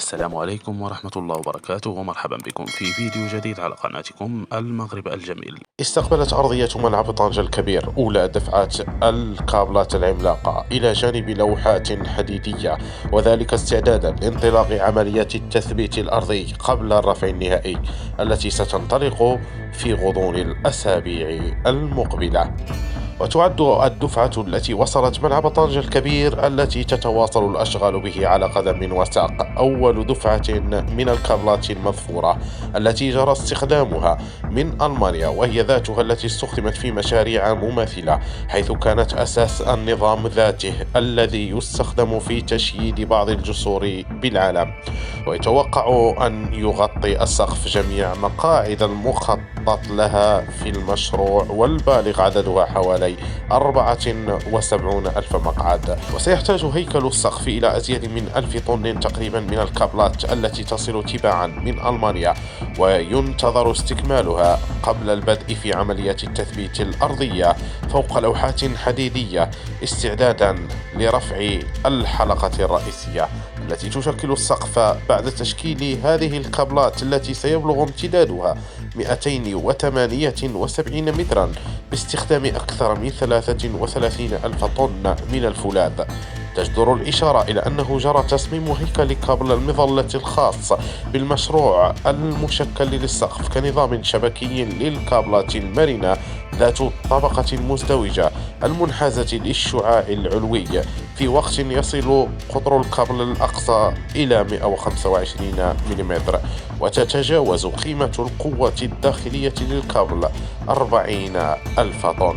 السلام عليكم ورحمة الله وبركاته، ومرحبا بكم في فيديو جديد على قناتكم المغرب الجميل. استقبلت أرضية ملعب طنجة الكبير أولى دفعات الكابلات العملاقة إلى جانب لوحات حديدية، وذلك استعدادا لانطلاق عمليات التثبيت الأرضي قبل الرفع النهائي التي ستنطلق في غضون الأسابيع المقبلة. وتعد الدفعة التي وصلت ملعب طنجة الكبير التي تتواصل الأشغال به على قدم وساق أول دفعة من الكابلات المظفورة التي جرى استخدامها من ألمانيا، وهي ذاتها التي استخدمت في مشاريع مماثلة، حيث كانت أساس النظام ذاته الذي يستخدم في تشييد بعض الجسور بالعالم. ويتوقع أن يغطي السقف جميع مقاعد المخطط لها في المشروع، والبالغ عددها حوالي 74 ألف مقعد. وسيحتاج هيكل السقف إلى أزيد من 1000 طن تقريبا من الكابلات التي تصل تباعا من ألمانيا، وينتظر استكمالها قبل البدء في عمليات التثبيت الأرضية فوق لوحات حديدية استعدادا لرفع الحلقة الرئيسية التي تشكل السقف بعد تشكيل هذه الكابلات التي سيبلغ امتدادها 278 مترا باستخدام أكثر من 33 ألف طن من الفولاذ. تجدر الإشارة إلى أنه جرى تصميم هيكل كابل المظلة الخاص بالمشروع المشكل للسقف كنظام شبكي للكابلات المرنة ذات طبقة مزدوجة المنحازة للشعاع العلوي، في وقت يصل قطر الكابل الأقصى إلى 125 ملم، وتتجاوز قيمة القوة الداخلية للكابل 40 ألف طن.